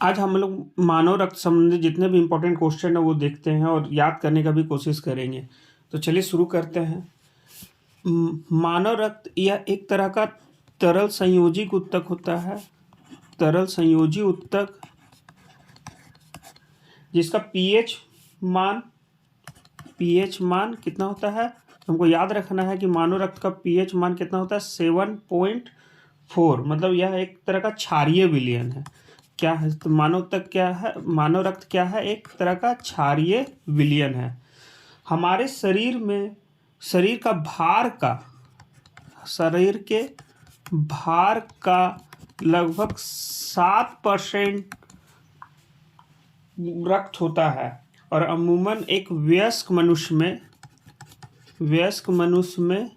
आज हम लोग मानव रक्त संबंधी जितने भी इम्पोर्टेंट क्वेश्चन है वो देखते हैं और याद करने का भी कोशिश करेंगे। तो चलिए शुरू करते हैं। मानव रक्त यह एक तरह का तरल संयोजी ऊतक होता है। तरल संयोजी ऊतक जिसका पीएच मान कितना होता है। हमको याद रखना है कि मानव रक्त का पीएच मान कितना होता है 7.4। मतलब यह एक तरह का क्षारीय विलयन है। क्या है तो मानव तक क्या है, मानव रक्त क्या है, एक तरह का क्षारीय विलयन है। हमारे शरीर के भार का लगभग 7% रक्त होता है और अमूमन एक वयस्क मनुष्य में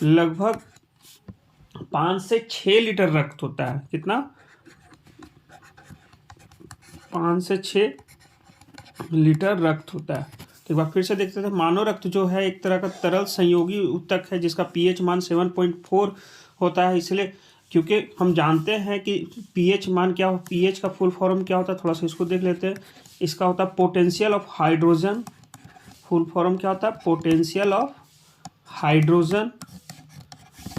लगभग 5 से 6 लीटर रक्त होता है। कितना? 5 से 6 लीटर रक्त होता है। तो एक बार फिर से देखते थे। मानव रक्त जो है एक तरह का तरल संयोगी ऊतक है जिसका पीएच मान 7.4 होता है। इसलिए क्योंकि हम जानते हैं कि पीएच मान क्या हो, पीएच का फुल फॉर्म क्या होता है, थोड़ा सा इसको देख लेते हैं। इसका होता है potential of hydrogen. Full form क्या होता है? Potential of hydrogen.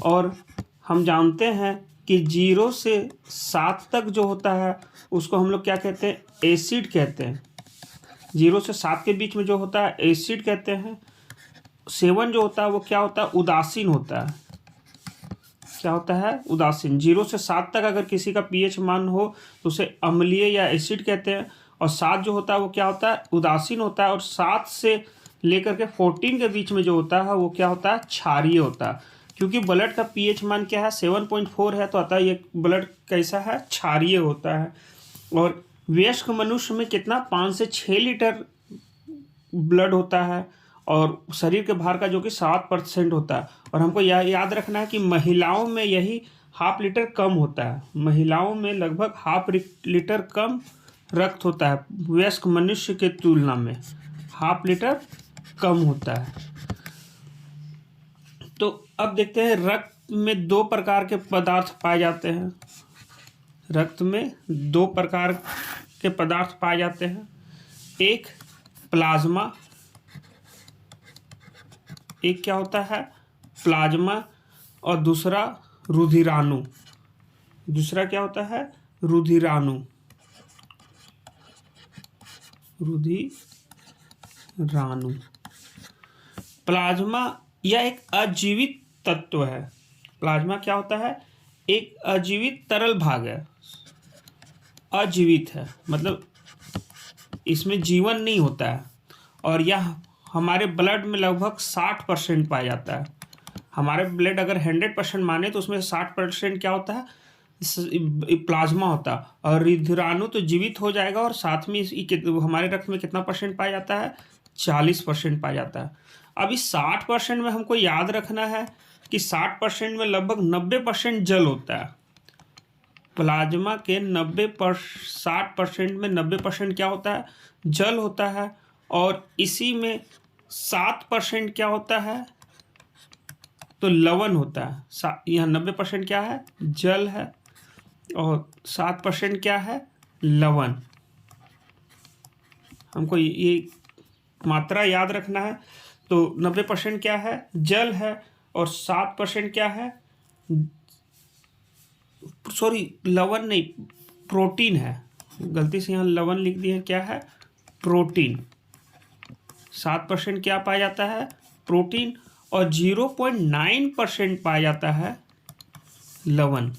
और हम जानते हैं कि 0 से 7 तक जो होता है उसको हम लोग क्या कहते हैं? एसिड कहते हैं। 0 से 7 के बीच में जो होता है एसिड कहते हैं। 7 जो होता है वो क्या होता है? उदासीन होता है। क्या होता है? उदासीन। 0 से 7 तक अगर किसी का पीएच मान हो तो उसे अम्लीय या एसिड कहते हैं। और 7 जो होता है वो क्या होता है? उदासीन होता है। और 7 से लेकर के 14 के बीच में जो होता है वो क्या होता है? क्षारीय होता है। क्योंकि ब्लड का पीएच मान क्या है? 7.4 है, तो अतः ये ब्लड कैसा है? क्षारीय होता है। और वयस्क मनुष्य में कितना? 5 से 6 लीटर ब्लड होता है और शरीर के भार का जो कि 7% होता है। और हमको याद रखना है कि महिलाओं में यही ½ लीटर कम होता है। महिलाओं में लगभग ½ लीटर कम रक्त होता है वयस्क मनुष्य के तुलना में। ½ लीटर कम होता है। तो अब देखते हैं रक्त में 2 प्रकार के पदार्थ पाए जाते हैं। रक्त में 2 प्रकार के पदार्थ पाए जाते हैं। एक प्लाज्मा, एक क्या होता है? प्लाज्मा। और दूसरा रुधिराणु। दूसरा क्या होता है? रुधिराणु। प्लाज्मा यह एक अजीवित तत्व है। प्लाज्मा क्या होता है? एक अजीवित तरल भाग है। अजीवित है मतलब इसमें जीवन नहीं होता है। और यह हमारे ब्लड में लगभग 60% पाया जाता है। हमारे ब्लड अगर 100% माने तो उसमें 60% क्या होता है? प्लाज्मा होता है। और रुधिराणु तो जीवित हो जाएगा और साथ में हमारे रक्त में कितना % पाया जाता है? 40% पाया जाता है। अब इस 60% में हमको याद रखना है कि 60% में लगभग 90% जल होता है। प्लाज्मा के 60% में 90% क्या होता है? जल होता है। और इसी में 7% क्या होता है? तो लवण होता है। यह 90% क्या है? जल है और 7% क्या है? लवण। हमको ये मात्रा याद रखना है। तो 90% क्या है? जल है और 7% क्या है? सॉरी, लवण नहीं, प्रोटीन है। गलती से यहाँ लवण लिख दिया। क्या है? प्रोटीन। 7% क्या पाया जाता है? प्रोटीन। और 0.9% पाया जाता है लवण।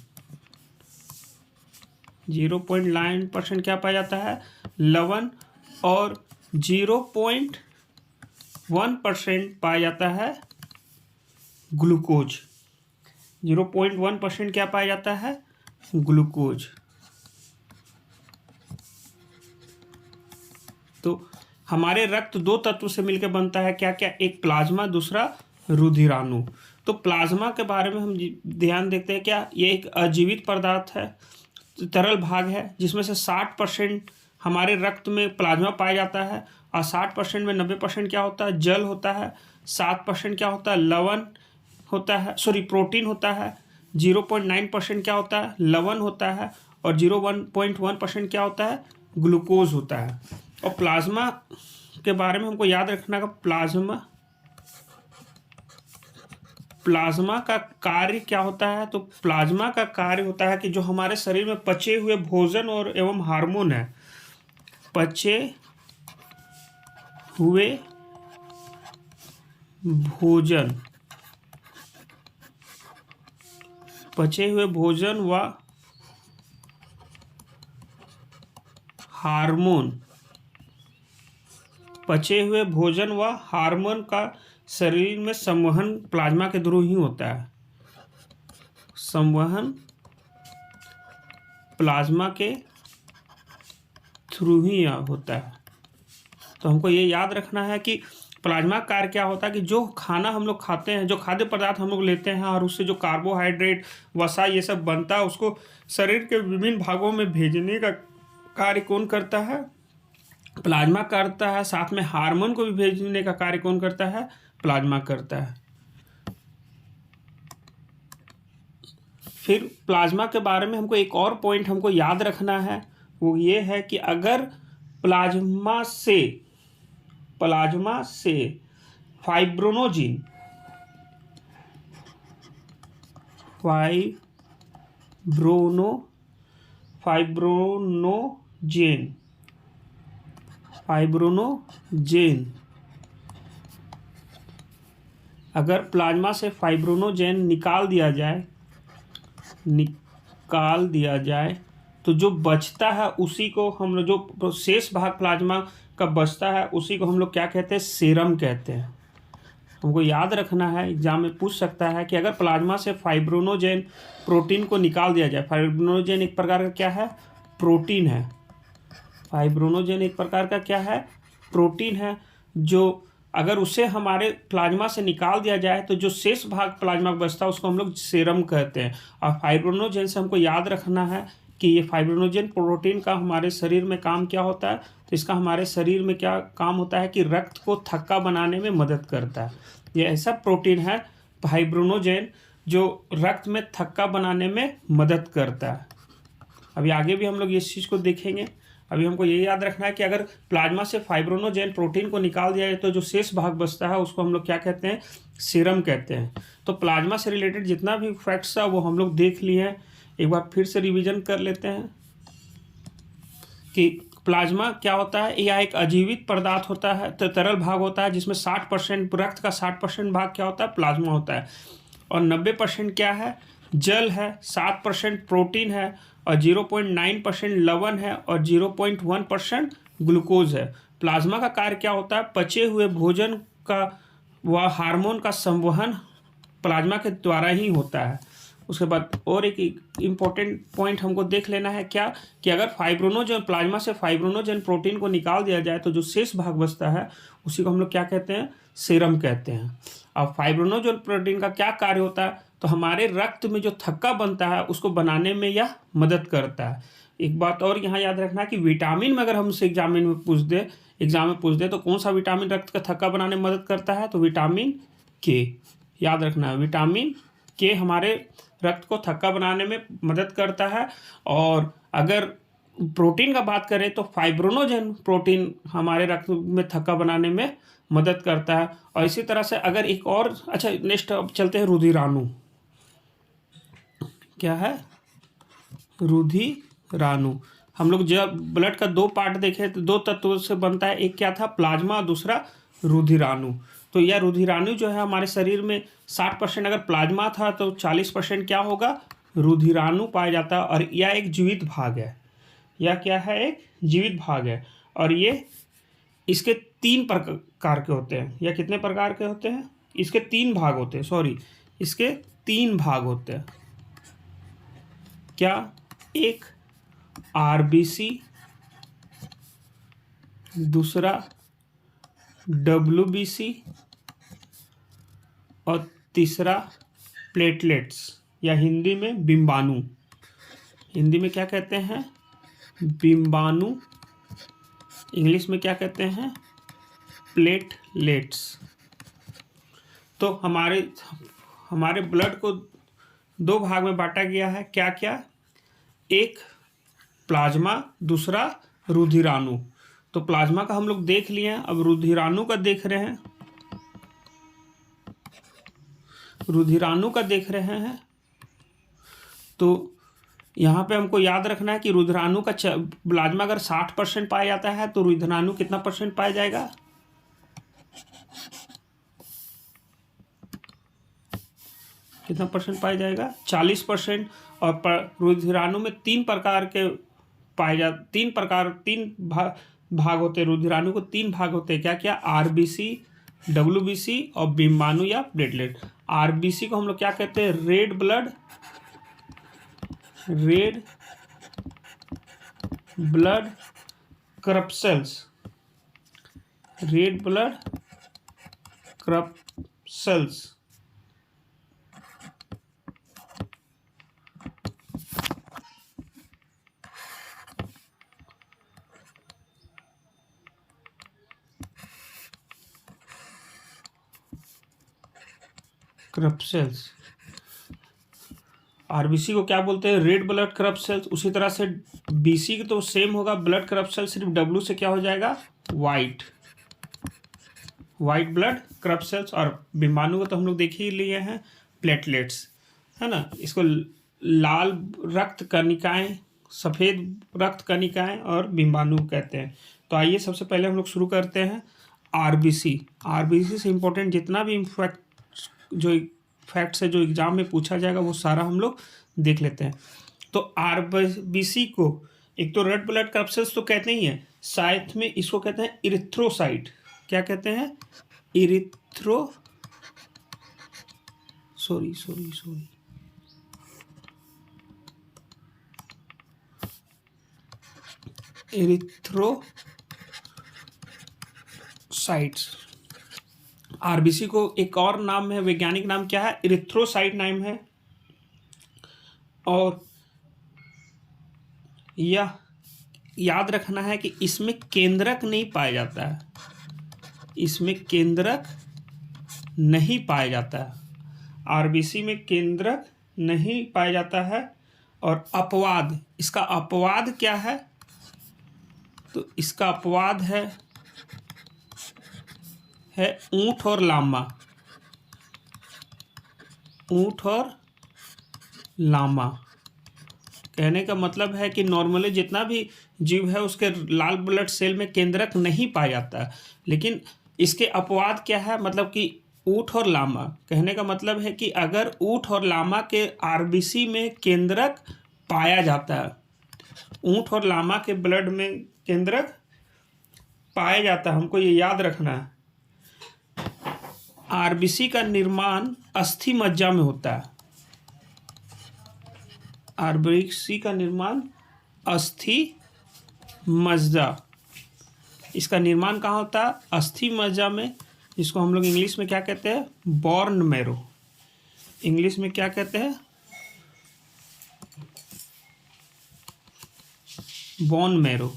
0.9% क्या पाया जाता है? लवण। और 0.1% पाया जाता है ग्लूकोज। 0.1% क्या पाया जाता है? ग्लूकोज। तो हमारे रक्त 2 तत्व से मिलकर बनता है। क्या क्या? एक प्लाज्मा, दूसरा रुधिराणु। तो प्लाज्मा के बारे में हम ध्यान देखते हैं। क्या ये एक अजीवित पदार्थ है, तरल भाग है जिसमें से 60% हमारे रक्त में प्लाज्मा पाया जाता है। और 60% में 90% क्या होता है? जल होता है। 7% क्या होता है? लवण होता है, सॉरी प्रोटीन होता है। 0.9% क्या होता है, लवण होता है, और 0.1% क्या होता है, ग्लूकोज होता है। और प्लाज्मा के बारे में हमको याद रखना का प्लाज्मा का कार्य क्या होता है। तो प्लाज्मा का कार्य होता है कि जो हमारे शरीर में पचे हुए भोजन और एवं हार्मोन है, पचे हुए भोजन व हार्मोन का शरीर में संवहन प्लाज्मा के थ्रू ही होता है। संवहन प्लाज्मा के थ्रू ही होता है। तो हमको ये याद रखना है कि प्लाज्मा कार्य क्या होता है कि जो खाना हम लोग खाते हैं, जो खाद्य पदार्थ हम लोग लेते हैं और उससे जो कार्बोहाइड्रेट, वसा ये सब बनता है, उसको शरीर के विभिन्न भागों में भेजने का कार्य कौन करता है, प्लाज्मा करता है। साथ में हार्मोन को भी भेजने का कार्य कौन करता है, प्लाज्मा करता है। फिर प्लाज्मा के बारे में हमको एक और पॉइंट हमको याद रखना है, वो ये है कि अगर प्लाज्मा से फाइब्रोनोजेन अगर प्लाज्मा से फाइब्रोनोजेन निकाल दिया जाए तो जो बचता है उसी को हम लोग, जो शेष भाग प्लाज्मा का बचता है उसी को हम लोग क्या कहते हैं, सीरम कहते हैं। हमको याद रखना है, एग्जाम में पूछ सकता है कि अगर प्लाज्मा से फाइब्रोनोजेन प्रोटीन को निकाल दिया जाए। फाइब्रोनोजेन एक प्रकार का क्या है, प्रोटीन है। फाइब्रोनोजेन एक प्रकार का क्या है, प्रोटीन है। जो अगर उसे हमारे प्लाज्मा से निकाल दिया जाए तो जो शेष भाग प्लाज्मा का बचता है उसको हम लोग सीरम कहते हैं। और फाइब्रोनोजेन से हमको याद रखना है कि ये फाइब्रोनोजेन प्रोटीन का हमारे शरीर में काम क्या होता है। तो इसका हमारे शरीर में क्या काम होता है कि रक्त को थक्का बनाने में मदद करता है। ये ऐसा प्रोटीन है फाइब्रोनोजेन जो रक्त में थक्का बनाने में मदद करता है। अभी आगे भी हम लोग इस चीज़ को देखेंगे। अभी हमको ये याद रखना है कि अगर प्लाज्मा से फाइब्रोनोजेन प्रोटीन को निकाल दिया जाए तो जो शेष भाग बचता है उसको हम लोग क्या कहते हैं, सीरम कहते हैं। तो प्लाज्मा से रिलेटेड जितना भी फैक्ट्स है वो हम लोग देख लिए हैं। एक बार फिर से रिवीजन कर लेते हैं कि प्लाज्मा क्या होता है। यह एक अजीवित पदार्थ होता है, तरल भाग होता है जिसमें 60% रक्त का 60% भाग क्या होता है, प्लाज्मा होता है। और 90% क्या है, जल है, 7% प्रोटीन है, और 0.9% लवण है, और 0.1% ग्लूकोज है। प्लाज्मा का कार्य क्या होता है, पचे हुए भोजन का व हार्मोन का संवहन प्लाज्मा के द्वारा ही होता है। उसके बाद और एक इम्पॉर्टेंट पॉइंट हमको देख लेना है क्या, कि अगर फाइब्रोनोजेन प्लाज्मा से फाइब्रोनोजेन प्रोटीन को निकाल दिया जाए तो जो शेष भाग बचता है उसी को हम लोग क्या कहते हैं, सीरम कहते हैं। अब फाइब्रोनोजेन प्रोटीन का क्या कार्य होता है, तो हमारे रक्त में जो थक्का बनता है उसको बनाने में यह मदद करता है। एक बात और यहाँ याद रखना है कि विटामिन में अगर हमसे एग्जाम में पूछ दे तो कौन सा विटामिन रक्त का थक्का बनाने में मदद करता है, तो विटामिन के। याद रखना है, विटामिन के हमारे रक्त को थक्का बनाने में मदद करता है। और अगर प्रोटीन का बात करें तो फाइब्रोनोजेन प्रोटीन हमारे रक्त में थक्का बनाने में मदद करता है। और इसी तरह से अगर एक और, अच्छा नेक्स्ट अब चलते हैं रुधिराणु। क्या है, रुधिराणु। हम लोग जब ब्लड का 2 पार्ट देखे तो 2 तत्वों से बनता है, एक क्या था, प्लाज्मा, और दूसरा रुधिराणु। तो यह रुधिराणु जो है हमारे शरीर में 60% अगर प्लाज्मा था तो 40% क्या होगा, रुधिराणु पाया जाता है। और यह एक जीवित भाग है। यह क्या है, एक जीवित भाग है। और ये इसके 3 प्रकार के होते हैं। यह कितने प्रकार के होते हैं, इसके 3 भाग होते हैं, इसके 3 भाग होते हैं। क्या, एक आरबीसी, दूसरा डब्ल्यूबीसी, और तीसरा प्लेटलेट्स, या हिंदी में बिंबाणु। हिंदी में क्या कहते हैं, बिंबाणु। इंग्लिश में क्या कहते हैं, प्लेटलेट्स। तो हमारे ब्लड को दो भाग में बांटा गया है। क्या क्या? एक प्लाज्मा, दूसरा रुधिराणु। तो प्लाज्मा का हम लोग देख लिए हैं, अब रुधिराणु का देख रहे हैं। रुधिराणु का देख रहे हैं तो यहाँ पे हमको याद रखना है कि रुधिराणु का प्लाज्मा अगर 60% पाया जाता है तो रुधिराणु कितना परसेंट पाया जाएगा? कितना परसेंट पाया जाएगा? 40%। और रुधिराणु में तीन भाग होते हैं। रुधिराणु को तीन भाग होते हैं। क्या क्या? आरबीसी, डब्ल्यूबीसी और बिम्बाणु या प्लेटलेट। आरबीसी को हम लोग क्या कहते हैं? Red blood corpuscles. Red blood corpuscles. Corpuscles. RBC को क्या बोलते हैं? Red blood corpuscles. उसी तरह से बीसी की तो सेम होगा, ब्लड क्रपसेल्स, सिर्फ डब्ल्यू से क्या हो जाएगा? White blood corpuscles. और बिम्बाणु को तो हम लोग देख ही लिए हैं, प्लेटलेट्स, है ना। इसको लाल रक्त कणिकाएं, सफ़ेद रक्त कणिकाएं और बिम्बाणु कहते हैं। तो आइए सबसे पहले हम लोग शुरू करते हैं आरबीसी। आरबीसी से इम्पोर्टेंट जितना भी फैक्ट्स है जो एग्जाम में पूछा जाएगा वो सारा हम लोग देख लेते हैं। तो आरबीसी को एक तो रेड ब्लड क्रपसेल्स तो कहते ही हैं, साथ में इसको कहते हैं इरिथ्रोसाइट। क्या कहते हैं? इरिथ्रोसाइट्स। आरबीसी को एक और नाम है, वैज्ञानिक नाम क्या है? इरिथ्रोसाइट नाम है। और यह याद रखना है कि इसमें केंद्रक नहीं पाया जाता है। इसमें केंद्रक नहीं पाया जाता है। आरबीसी में केंद्रक नहीं पाया जाता है। और अपवाद, इसका अपवाद क्या है? तो इसका अपवाद है ऊंट और लामा। ऊंट और लामा कहने का मतलब है कि नॉर्मली जितना भी जीव है उसके लाल ब्लड सेल में केंद्रक नहीं पाया जाता, लेकिन इसके अपवाद क्या है? मतलब कि ऊंट और लामा, कहने का मतलब है कि अगर ऊंट और लामा के आरबीसी में केंद्रक पाया जाता है, ऊंट और लामा के ब्लड में केंद्रक पाया जाता है, हमको ये याद रखना है। आरबीसी का निर्माण अस्थि मज्जा में होता है। आरबीसी का निर्माण अस्थि मज्जा, इसका निर्माण कहाँ होता है? अस्थि मज्जा में, जिसको हम लोग इंग्लिश में क्या कहते हैं? Bone marrow. इंग्लिश में क्या कहते हैं? Bone marrow.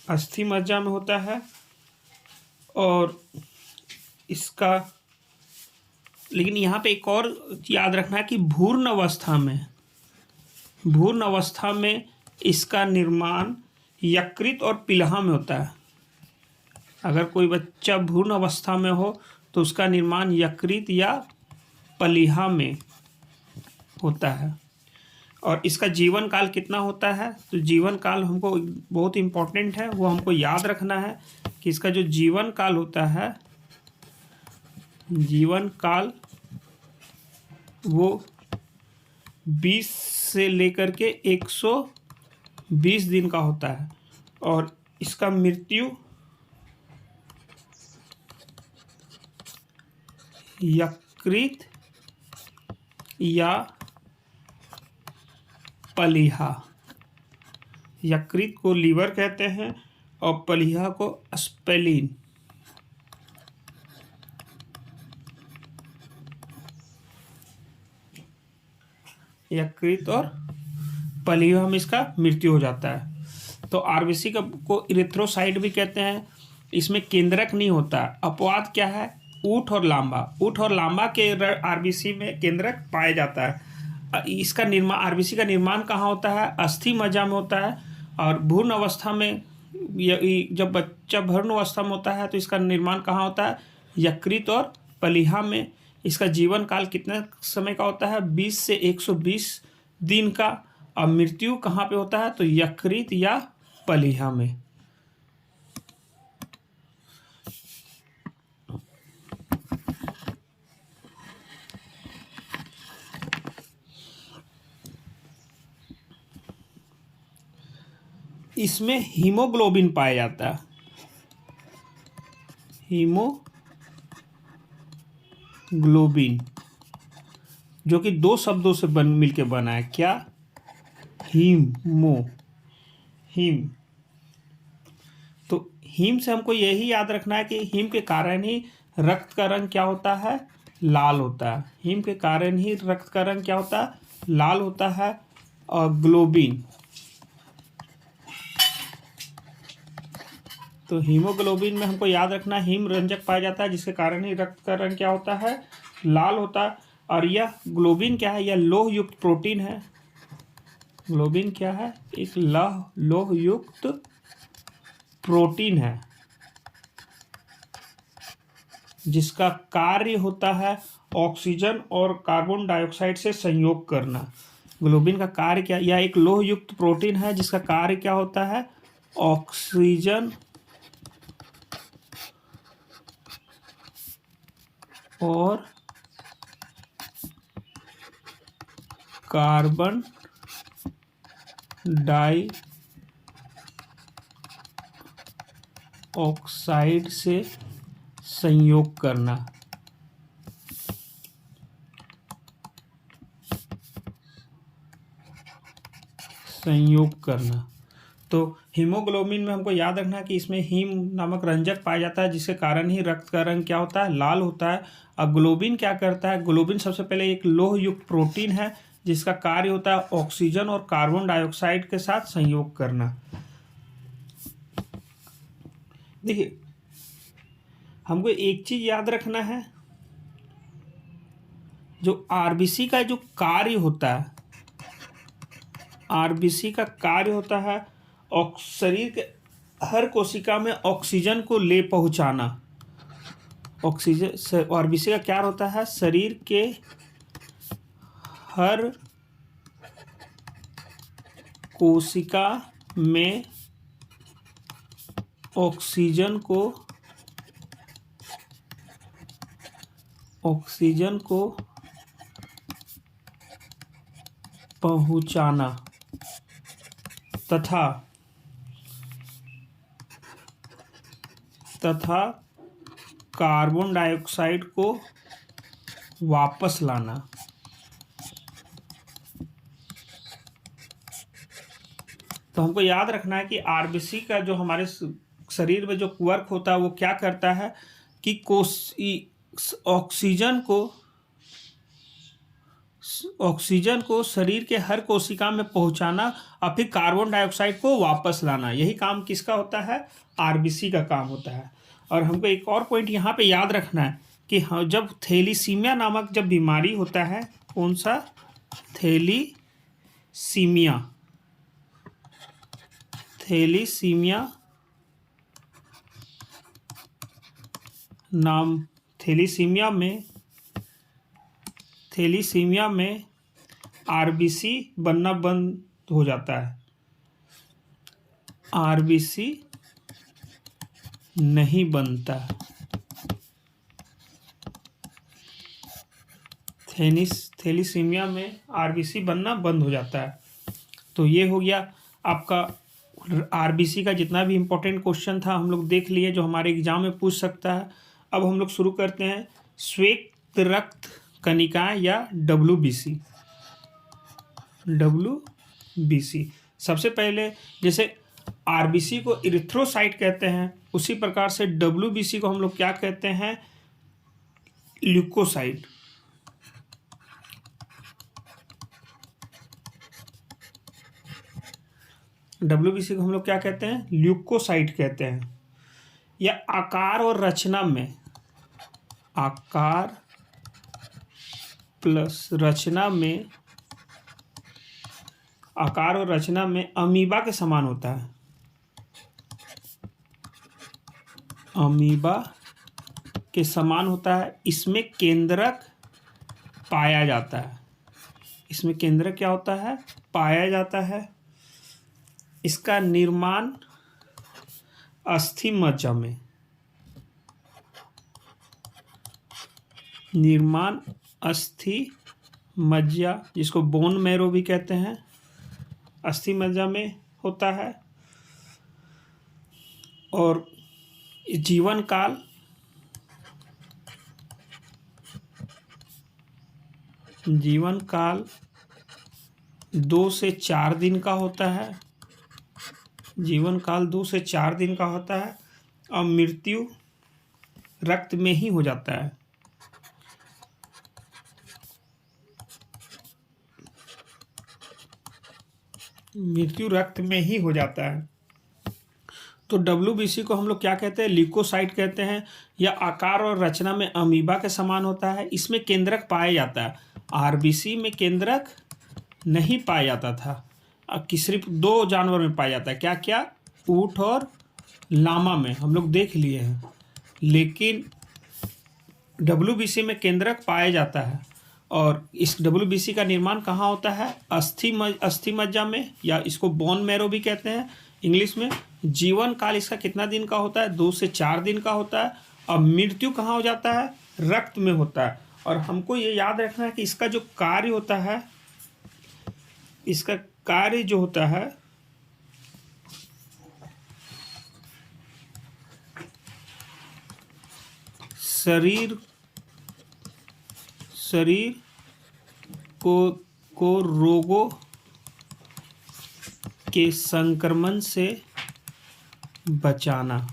अस्थि मज्जा में होता है। और इसका, लेकिन यहाँ पे एक और याद रखना है कि भ्रूण अवस्था में इसका निर्माण यकृत और पिलहा में होता है। अगर कोई बच्चा भ्रूण अवस्था में हो तो उसका निर्माण यकृत या पलिहा में होता है। और इसका जीवन काल कितना होता है? तो जीवन काल हमको बहुत इम्पोर्टेंट है, वो हमको याद रखना है कि इसका जो जीवन काल होता है, जीवन काल वो 20 से लेकर के 120 दिन का होता है। और इसका मृत्यु यकृत या पलिहा, यकृत को लीवर कहते हैं और पलिहा को स्प्लीन। यकृत और पलिहा में इसका मृत्यु हो जाता है। तो आरबीसी को इरिथ्रोसाइट भी कहते हैं। इसमें केंद्रक नहीं होता। अपवाद क्या है? ऊंट और लांबा। ऊंट और लांबा के आरबीसी में केंद्रक पाया जाता है। इसका निर्माण, आरबीसी का निर्माण कहाँ होता है? अस्थि मज्जा में होता है। और भ्रूण अवस्था में, जब बच्चा भ्रूण अवस्था में होता है तो इसका निर्माण कहाँ होता है? यकृत और प्लीहा में। इसका जीवन काल कितने समय का होता है? 20 से 120 दिन का। और मृत्यु कहाँ पे होता है? तो यकृत या प्लीहा में। इसमें हीमोग्लोबिन पाया जाता है। हीमोग्लोबिन जो कि दो शब्दों से मिलके बना है। क्या? हीम। तो हीम से हमको यही याद रखना है कि हीम के कारण ही रक्त का रंग क्या होता है? लाल होता है। हीम के कारण ही रक्त का रंग क्या होता है? लाल होता है। और ग्लोबिन, तो हीमोग्लोबिन में हमको याद रखना है हीम रंजक पाया जाता है जिसके कारण ही रक्त का रंग क्या होता है? लाल होता है। और यह ग्लोबिन क्या है? यह लोह युक्त प्रोटीन है। ग्लोबिन क्या है? एक लोह युक्त प्रोटीन है जिसका कार्य होता है ऑक्सीजन और कार्बन डाइऑक्साइड से संयोग करना। ग्लोबिन का कार्य क्या? यह एक लोह युक्त प्रोटीन है जिसका कार्य क्या होता है? ऑक्सीजन और कार्बन डाइऑक्साइड से संयोग करना। तो हीमोग्लोबिन में हमको याद रखना है कि इसमें हीम नामक रंजक पाया जाता है जिसके कारण ही रक्त का रंग क्या होता है? लाल होता है। और ग्लोबिन क्या करता है? ग्लोबिन सबसे पहले एक लोह युक्त प्रोटीन है जिसका कार्य होता है ऑक्सीजन और कार्बन डाइऑक्साइड के साथ संयोग करना। देखिए, हमको एक चीज याद रखना है, जो आरबीसी का जो कार्य होता है, आरबीसी का कार्य होता है शरीर के हर कोशिका में ऑक्सीजन को ले पहुंचाना। ऑक्सीजन, आरबीसी का क्या होता है? शरीर के हर कोशिका में ऑक्सीजन को पहुंचाना तथा कार्बन डाइऑक्साइड को वापस लाना। तो हमको याद रखना है कि आरबीसी का जो हमारे शरीर में जो वर्क होता है वो क्या करता है कि ऑक्सीजन को शरीर के हर कोशिका में पहुंचाना और फिर कार्बन डाइऑक्साइड को वापस लाना। यही काम किसका होता है? आरबीसी का काम होता है। और हमको एक और पॉइंट यहाँ पे याद रखना है कि जब थैलीसीमिया नामक जब बीमारी होता है, कौन सा? थैलीसीमिया थैलीसीमिया में आरबीसी बनना बंद हो जाता है। आरबीसी नहीं बनता। थैलीसीमिया में आरबीसी बनना बंद हो जाता है। तो ये हो गया आपका आरबीसी का जितना भी इम्पोर्टेंट क्वेश्चन था हम लोग देख लिए जो हमारे एग्जाम में पूछ सकता है। अब हम लोग शुरू करते हैं श्वेत रक्त कणिकाएं या डब्ल्यूबीसी। सबसे पहले जैसे आरबीसी को इरिथ्रोसाइट कहते हैं, उसी प्रकार से डब्ल्यूबीसी को हम लोग क्या कहते हैं? ल्यूकोसाइट। डब्ल्यूबीसी को हम लोग क्या कहते हैं? ल्यूकोसाइट कहते हैं। या आकार और रचना में, आकार प्लस रचना में, आकार और रचना में अमीबा के समान होता है, अमीबा के समान होता है। इसमें केंद्रक पाया जाता है, इसमें केंद्रक क्या होता है, पाया जाता है। इसका निर्माण अस्थि मज्जा में, निर्माण अस्थि मज्जा, जिसको बोन मैरो भी कहते हैं, अस्थि मज्जा में होता है। और जीवन काल जीवन काल 2 से 4 दिन का होता है, जीवन काल 2 से 4 दिन का होता है। और मृत्यु रक्त में ही हो जाता है, मृत्यु रक्त में ही हो जाता है। तो WBC को हम लोग क्या कहते हैं, ल्यूकोसाइट कहते हैं। यह आकार और रचना में अमीबा के समान होता है। इसमें केंद्रक पाया जाता है। RBC में केंद्रक नहीं पाया जाता था, कि सिर्फ 2 जानवर में पाया जाता है, क्या क्या, ऊंट और लामा में हम लोग देख लिए हैं। लेकिन WBC में केंद्रक पाया जाता है। और इस WBC का निर्माण कहाँ होता है, अस्थि मज्जा में, या इसको बोन मैरो भी कहते हैं इंग्लिश में। जीवन काल इसका कितना दिन का होता है, 2 से 4 दिन का होता है। और मृत्यु कहाँ हो जाता है, रक्त में होता है। और हमको ये याद रखना है कि इसका जो कार्य होता है, इसका कार्य जो होता है, शरीर को रोगों के संक्रमण से बचाना।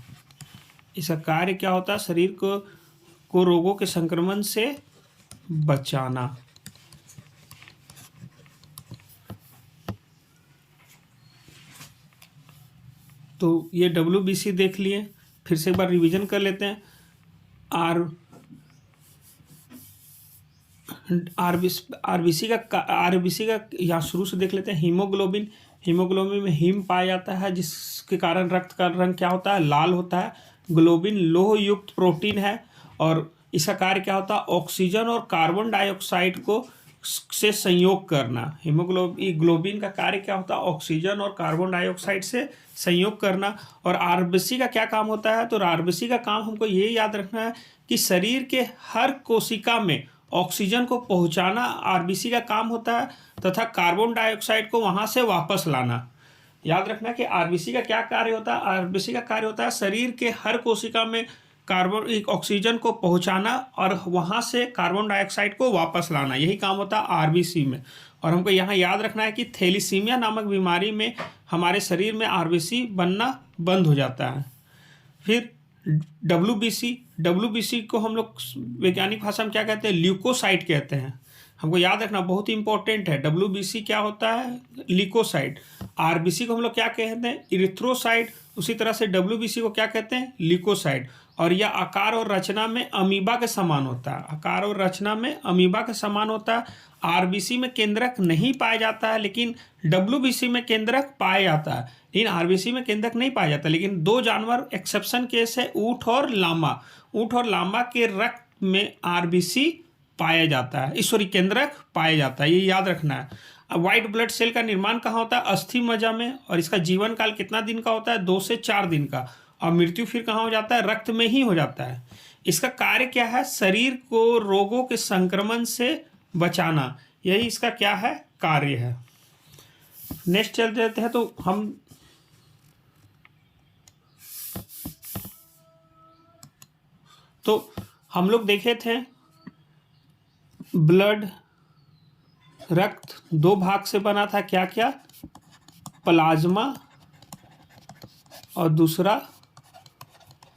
इसका कार्य क्या होता है, शरीर को रोगों के संक्रमण से बचाना। तो ये WBC देख लिए, फिर से एक बार रिवीजन कर लेते हैं। RBC का यहाँ शुरू से देख लेते हैं। हीमोग्लोबिन में हीम पाया जाता है, जिसके कारण रक्त का रंग क्या होता है, लाल होता है। ग्लोबिन लोह युक्त प्रोटीन है और इसका कार्य क्या होता है, ऑक्सीजन और कार्बन डाइऑक्साइड को से संयोग करना। ग्लोबिन का कार्य क्या होता है, ऑक्सीजन और कार्बन डाइऑक्साइड से संयोग करना। और RBC का क्या काम होता है, तो RBC का काम हमको ये याद रखना है कि शरीर के हर कोशिका में ऑक्सीजन को पहुंचाना RBC का काम होता है, तथा कार्बन डाइऑक्साइड को वहां से वापस लाना। याद रखना कि RBC का क्या कार्य होता है, RBC का कार्य होता है शरीर के हर कोशिका में ऑक्सीजन को पहुंचाना और वहां से कार्बन डाइऑक्साइड को वापस लाना, यही काम होता है RBC में। और हमको यहाँ याद रखना है कि थैलीसीमिया नामक बीमारी में हमारे शरीर में RBC बनना बंद हो जाता है। फिर WBC को हम लोग वैज्ञानिक भाषा में क्या कहते हैं, ल्यूकोसाइट कहते हैं। हमको याद रखना बहुत इंपॉर्टेंट है, WBC क्या होता है, ल्यूकोसाइट। RBC को हम लोग क्या कहते हैं, इरिथ्रोसाइट। उसी तरह से WBC को क्या कहते हैं, ल्यूकोसाइट। और यह आकार और रचना में अमीबा के समान होता है, आकार और रचना में अमीबा के समान होता है। RBC में केंद्रक नहीं पाया जाता है, लेकिन WBC में केंद्रक पाया जाता है। लेकिन RBC में केंद्रक नहीं पाया जाता, लेकिन 2 जानवर एक्सेप्शन केस है, ऊंट और लामा। ऊंट और लामा के रक्त में RBC पाया जाता है, सॉरी, केंद्रक पाया जाता है, ये याद रखना है। अब व्हाइट ब्लड सेल का निर्माण कहाँ होता है, अस्थि मज्जा में। और इसका जीवन काल कितना दिन का होता है, 2 से 4 दिन का। और मृत्यु फिर कहाँ हो जाता है, रक्त में ही हो जाता है। इसका कार्य क्या है, शरीर को रोगों के संक्रमण से बचाना, यही इसका क्या है, कार्य है। नेक्स्ट चल जाते हैं। तो हम लोग देखे थे ब्लड, रक्त 2 भाग से बना था, क्या क्या, प्लाज्मा और दूसरा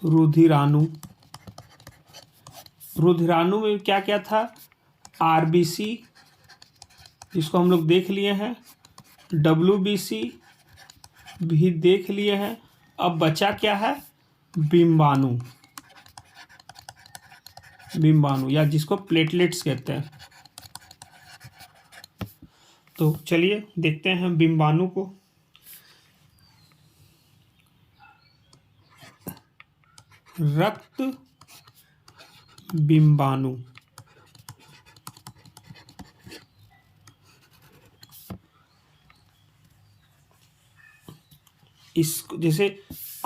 रुधिराणु। रुधिराणु में क्या क्या था, RBC, जिसको हम लोग देख लिए हैं, WBC भी देख लिए हैं। अब बचा क्या है, बिम्बाणु, बिम्बाणु या जिसको प्लेटलेट्स कहते हैं। तो चलिए देखते हैं बिम्बाणु को। रक्त बिम्बाणु, इस जैसे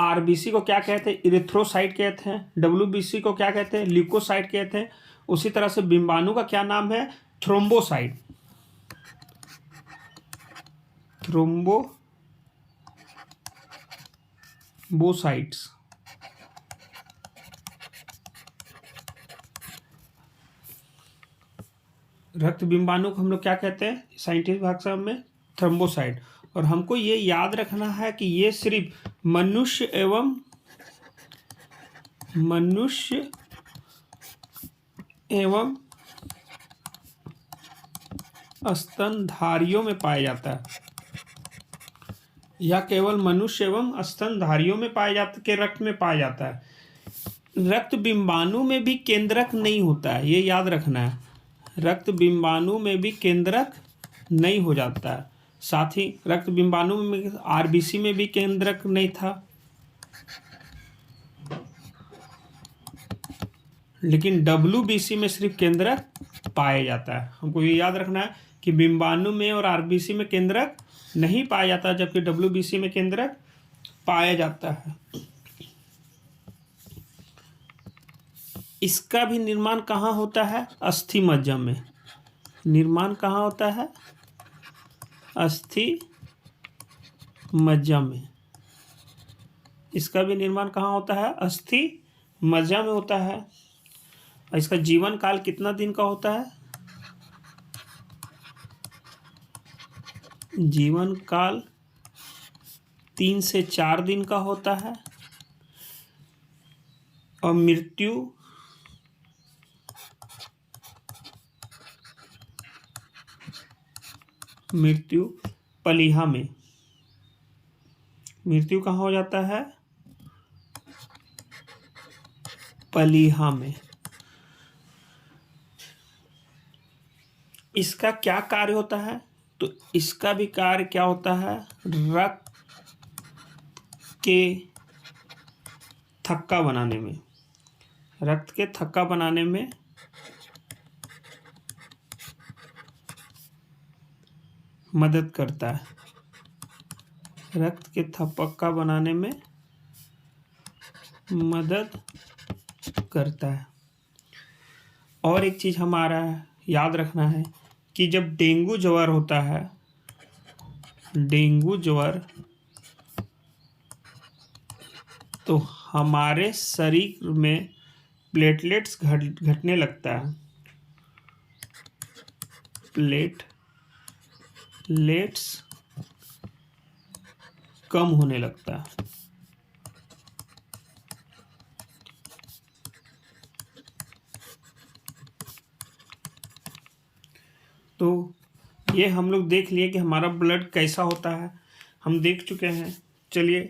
आरबीसी को क्या कहते हैं, इरिथ्रोसाइट कहते हैं। डब्ल्यूबीसी को क्या कहते हैं, ल्यूकोसाइट कहते हैं। उसी तरह से बिम्बाणु का क्या नाम है, थ्रोम्बोसाइट, थ्रोम्बोसाइट्स। रक्त बिम्बाणु को हम लोग क्या कहते हैं साइंटिफिक भाषा में, थ्रोम्बोसाइट। और हमको ये याद रखना है कि ये सिर्फ मनुष्य एवं स्तनधारियों में पाया जाता है, या केवल मनुष्य एवं स्तनधारियों में पाया जाता के रक्त में पाया जाता है। रक्त बिम्बाणु में भी केंद्रक नहीं होता है, ये याद रखना है। रक्त बिम्बाणु में भी केंद्रक नहीं हो जाता है। साथ ही रक्त बिम्बाणु में आरबीसी में भी केंद्रक नहीं था, लेकिन डब्ल्यूबीसी में सिर्फ केंद्रक पाया जाता है। हमको ये याद रखना है कि बिम्बाणु में और आरबीसी में केंद्रक नहीं पाया जाता, जबकि डब्ल्यूबीसी में केंद्रक पाया जाता है। इसका भी निर्माण कहाँ होता है, अस्थि मज्जा में। निर्माण कहाँ होता है, अस्थि मज्जा में। इसका भी निर्माण कहाँ होता है, अस्थि मज्जा में होता है। और इसका जीवन काल कितना दिन का होता है, जीवन काल 3 से 4 दिन का होता है। और मृत्यु पलीहा में। मृत्यु कहाँ हो जाता है, पलीहा में। इसका क्या कार्य होता है, तो इसका भी कार्य क्या होता है, रक्त के थक्का बनाने में, रक्त के थक्का बनाने में मदद करता है, रक्त के थक्का बनाने में मदद करता है। और एक चीज़ हमारा याद रखना है कि जब डेंगू ज्वर होता है, डेंगू ज्वर, तो हमारे शरीर में प्लेटलेट्स घटने लगता है, प्लेटलेट्स कम होने लगता है। तो ये हम लोग देख लिए कि हमारा ब्लड कैसा होता है, हम देख चुके हैं। चलिए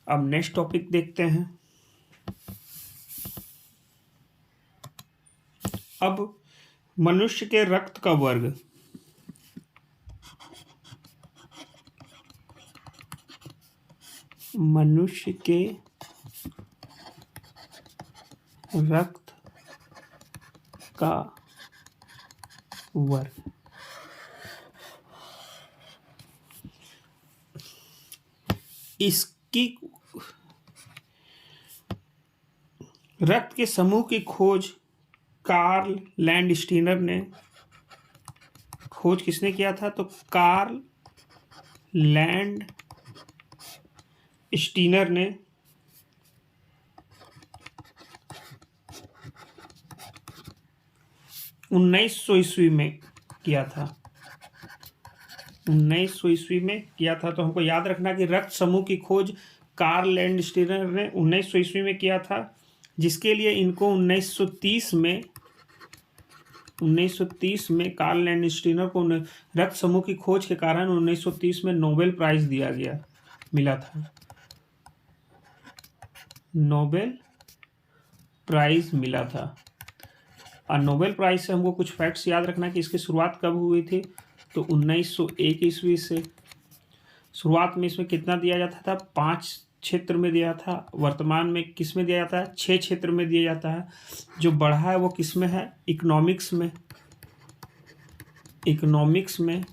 अब नेक्स्ट टॉपिक देखते हैं। अब मनुष्य के रक्त का वर्ग। मनुष्य के रक्त का वर्ग। इसकी रक्त के समूह की खोज कार्ल लैंडस्टीनर ने, खोज किसने किया था, तो कार्ल लैंडस्टीनर ने 1900 ईस्वी में किया था, 1900 ईस्वी में किया था। तो हमको याद रखना कि रक्त समूह की खोज कार्ल लैंडस्टीनर ने 1900 ईस्वी में किया था, जिसके लिए इनको 1930 में कार्ल लैंडस्टीनर को रक्त समूह की खोज के कारण 1930 में नोबेल प्राइज मिला था। नोबेल प्राइज मिला था। और नोबेल प्राइज से हमको कुछ फैक्ट्स याद रखना कि इसकी शुरुआत कब हुई थी, तो 1901 ईस्वी से। शुरुआत में इसमें कितना दिया जाता था, 5 क्षेत्र में दिया था। वर्तमान में किस में दिया जाता है, 6 क्षेत्र में दिया जाता है। जो बढ़ा है वो किस में है, इकोनॉमिक्स में।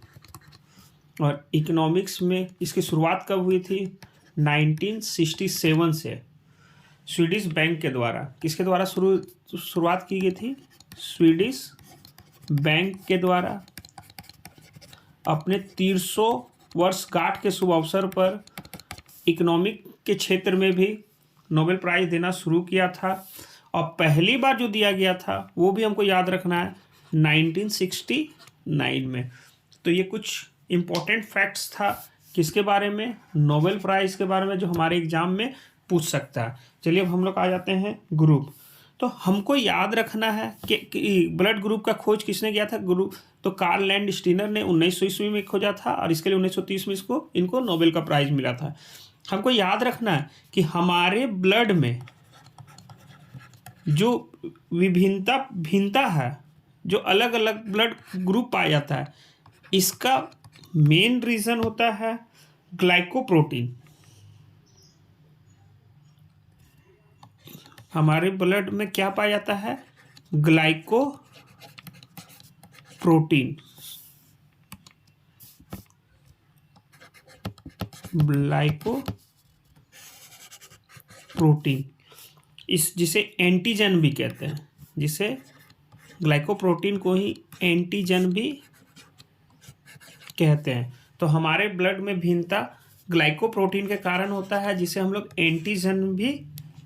और इकोनॉमिक्स में इसकी शुरुआत कब हुई थी, 1967 से, स्वीडिश बैंक के द्वारा। किसके द्वारा शुरुआत की गई थी, स्वीडिश बैंक के द्वारा। अपने 300 वर्षगांठ के शुभ अवसर पर इकोनॉमिक के क्षेत्र में भी नोबेल प्राइज देना शुरू किया था। और पहली बार जो दिया गया था वो भी हमको याद रखना है, 1969 में। तो ये कुछ इम्पोर्टेंट फैक्ट्स था किसके बारे में, नोबेल प्राइज़ के बारे में, जो हमारे एग्जाम में पूछ सकता है। चलिए अब हम लोग आ जाते हैं ग्रुप। तो हमको याद रखना है कि ब्लड ग्रुप का खोज किसने किया था, ग्रुप तो कार्ल लैंडस्टीनर ने 1900 ईस्वी में खोजा था, और इसके लिए 1930 में इनको नोबेल का प्राइज़ मिला था। हमको याद रखना है कि हमारे ब्लड में जो भिन्नता है, जो अलग अलग ब्लड ग्रुप पाया जाता है, इसका मेन रीज़न होता है ग्लाइकोप्रोटीन। हमारे ब्लड में क्या पाया जाता है, ग्लाइकोप्रोटीन। जिसे एंटीजन भी कहते हैं, जिसे ग्लाइकोप्रोटीन को ही एंटीजन भी कहते हैं। तो हमारे ब्लड में भिन्नता ग्लाइकोप्रोटीन के कारण होता है, जिसे हम लोग एंटीजन भी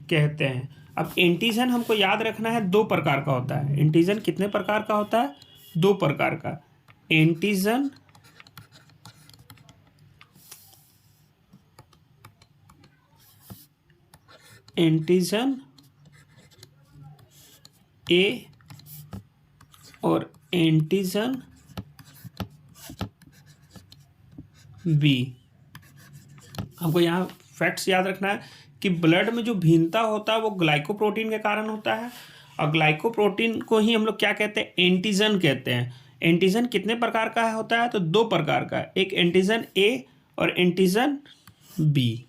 कहते हैं। अब एंटीजन हमको याद रखना है 2 प्रकार का होता है। एंटीजन कितने प्रकार का होता है, 2 प्रकार का। एंटीजन ए और एंटीजन बी। हमको यहाँ फैक्ट्स याद रखना है कि ब्लड में जो भिन्नता होता है वो ग्लाइकोप्रोटीन के कारण होता है, और ग्लाइकोप्रोटीन को ही हम लोग क्या कहते हैं, एंटीजन कहते हैं। एंटीजन कितने प्रकार का होता है, तो 2 प्रकार का, एक एंटीजन ए और एंटीजन बी।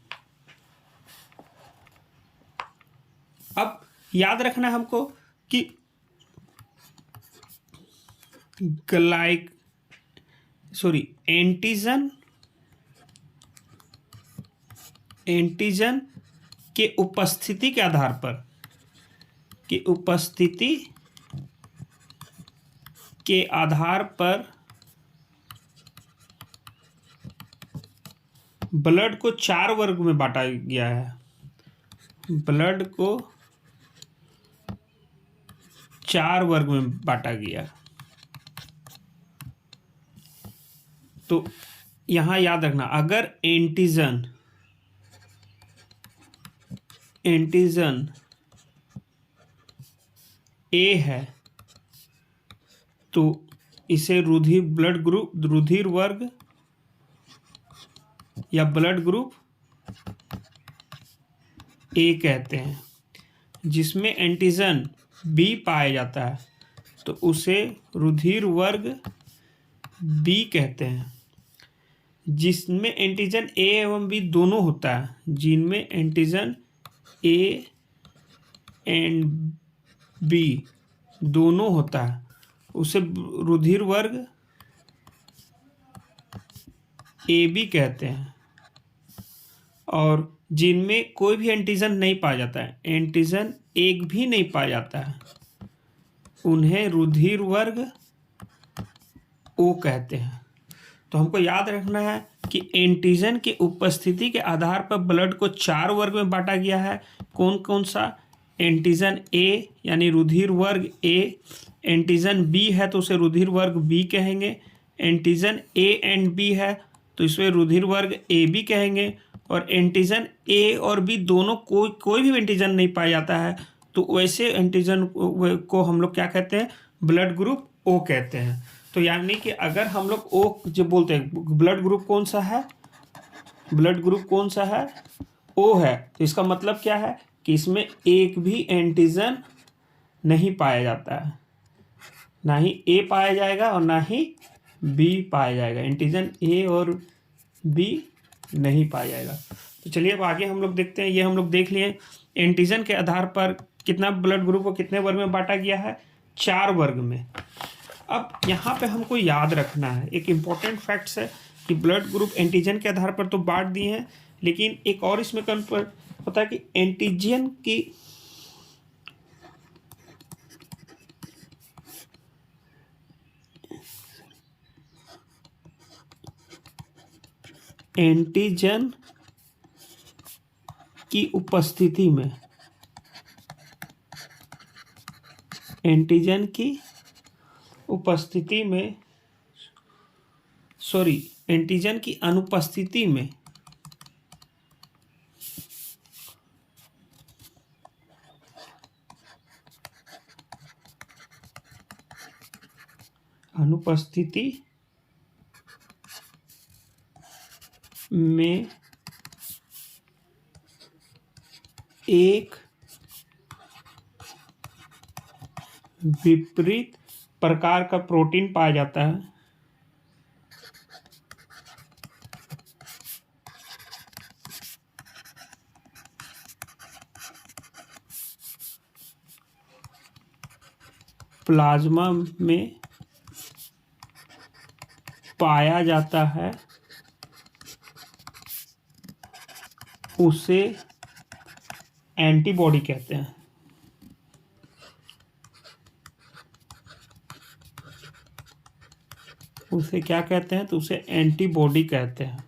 अब याद रखना है हमको कि एंटीजन के उपस्थिति के आधार पर ब्लड को 4 वर्ग में बांटा गया है। ब्लड को 4 वर्ग में बांटा गया। तो यहां याद रखना, अगर एंटीजन ए है तो इसे रुधिर वर्ग या ब्लड ग्रुप ए कहते हैं। जिसमें एंटीजन बी पाया जाता है तो उसे रुधिर वर्ग बी कहते हैं। जिसमें एंटीजन ए एवं बी दोनों होता है, जिनमें एंटीजन ए एंड बी दोनों होता है, उसे रुधिर वर्ग ए बी कहते हैं। और जिनमें कोई भी एंटीजन नहीं पाया जाता है, एंटीजन एक भी नहीं पाया जाता है, उन्हें रुधिर वर्ग ओ कहते हैं। तो हमको याद रखना है कि एंटीजन की उपस्थिति के आधार पर ब्लड को 4 वर्ग में बांटा गया है। कौन कौन सा, एंटीजन ए यानी रुधिर वर्ग ए, एंटीजन बी है तो उसे रुधिर वर्ग बी कहेंगे, एंटीजन ए एंड बी है तो इसे रुधिर वर्ग ए बी कहेंगे, और एंटीजन ए और बी दोनों कोई भी एंटीजन नहीं पाया जाता है तो वैसे एंटीजन को हम लोग क्या कहते हैं, ब्लड ग्रुप ओ कहते हैं। तो यानी कि अगर हम लोग ओ जो बोलते हैं, ब्लड ग्रुप कौन सा है, ओ है, तो इसका मतलब क्या है कि इसमें एक भी एंटीजन नहीं पाया जाता है, ना ही ए पाया जाएगा और ना ही बी पाया जाएगा। एंटीजन ए और बी नहीं पाया जाएगा। तो चलिए अब आगे हम लोग देखते हैं। ये हम लोग देख लिए एंटीजन के आधार पर कितना ब्लड ग्रुप को कितने वर्ग में बांटा गया है, 4 वर्ग में। अब यहाँ पे हमको याद रखना है, एक इम्पॉर्टेंट फैक्ट्स है कि ब्लड ग्रुप एंटीजन के आधार पर तो बांट दिए हैं, लेकिन एक और इसमें कंफर्म होता है कि एंटीजन की उपस्थिति में, एंटीजन की अनुपस्थिति में एक विपरीत प्रकार का प्रोटीन पाया जाता है, प्लाज्मा में पाया जाता है, उसे एंटीबॉडी कहते हैं। उसे क्या कहते हैं? तो उसे एंटीबॉडी कहते हैं।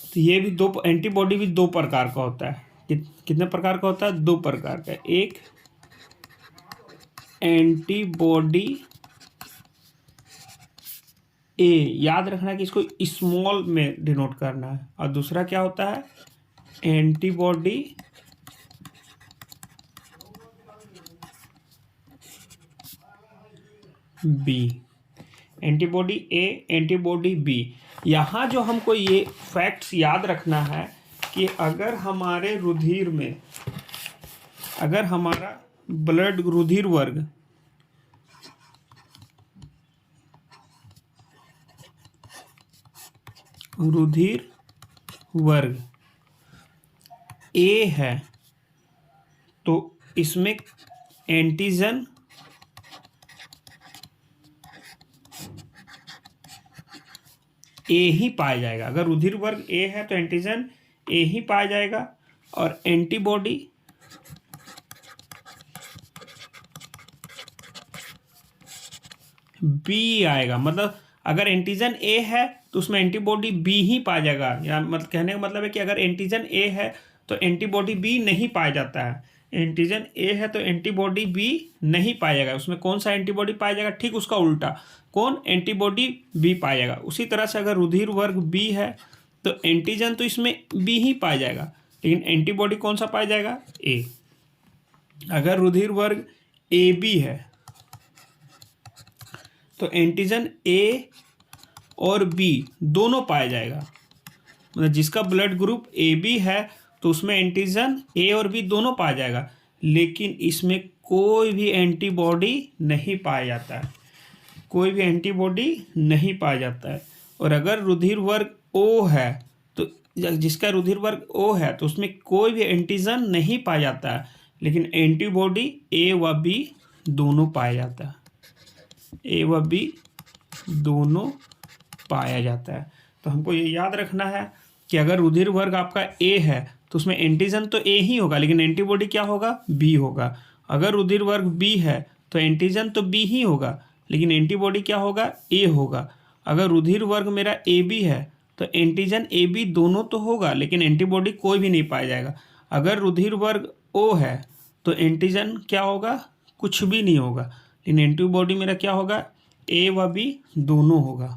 तो ये भी दो एंटीबॉडी भी 2 प्रकार का होता है। कितने प्रकार का होता है? 2 प्रकार का। एक एंटीबॉडी ए, याद रखना कि इसको स्मॉल में डिनोट करना है, और दूसरा क्या होता है? Antibody B. Antibody A, antibody B. यहाँ जो हमको ये फैक्ट्स याद रखना है कि अगर हमारे रुधिर में, अगर हमारा ब्लड रुधिर वर्ग ए है, तो इसमें एंटीजन ए ही पाया जाएगा। अगर रुधिर वर्ग ए है तो एंटीजन ए ही पाया जाएगा, और एंटीबॉडी बी आएगा। मतलब अगर एंटीजन ए है तो उसमें एंटीबॉडी बी ही पाया जाएगा। या मतलब कहने का मतलब है कि अगर एंटीजन ए है तो एंटीबॉडी बी नहीं पाया जाता है। एंटीजन ए है तो एंटीबॉडी बी नहीं पाया जाएगा। उसमें कौन सा एंटीबॉडी पाया जाएगा? ठीक उसका उल्टा, कौन? एंटीबॉडी बी पाया जाएगा। उसी तरह से अगर रुधिर वर्ग बी है तो एंटीजन तो इसमें बी ही पाया जाएगा, लेकिन एंटीबॉडी कौन सा पाया जाएगा? ए। अगर रुधिर वर्ग ए बी है तो एंटीजन ए और बी दोनों पाया जाएगा। मतलब जिसका ब्लड ग्रुप ए बी है तो उसमें एंटीजन ए और बी दोनों पाया जाएगा, लेकिन इसमें कोई भी एंटीबॉडी नहीं पाया जाता है, कोई भी एंटीबॉडी नहीं पाया जाता है। और अगर रुधिर वर्ग ओ है तो जिसका रुधिर वर्ग ओ है तो उसमें कोई भी एंटीजन नहीं पाया जाता है, लेकिन एंटीबॉडी ए व बी दोनों पाया जाता है। ए व बी दोनों पाया जाता है। तो हमको ये याद रखना है कि अगर रुधिर वर्ग आपका ए है तो उसमें एंटीजन तो ए ही होगा, लेकिन एंटीबॉडी क्या होगा? बी होगा। अगर रुधिर वर्ग बी है तो एंटीजन तो बी ही होगा, लेकिन एंटीबॉडी क्या होगा? ए होगा। अगर रुधिर वर्ग मेरा ए बी है तो एंटीजन ए बी दोनों तो होगा, लेकिन एंटीबॉडी कोई भी नहीं पाया जाएगा। अगर रुधिर वर्ग ओ है तो एंटीजन क्या होगा? कुछ भी नहीं होगा, लेकिन एंटीबॉडी मेरा क्या होगा? ए व बी दोनों होगा।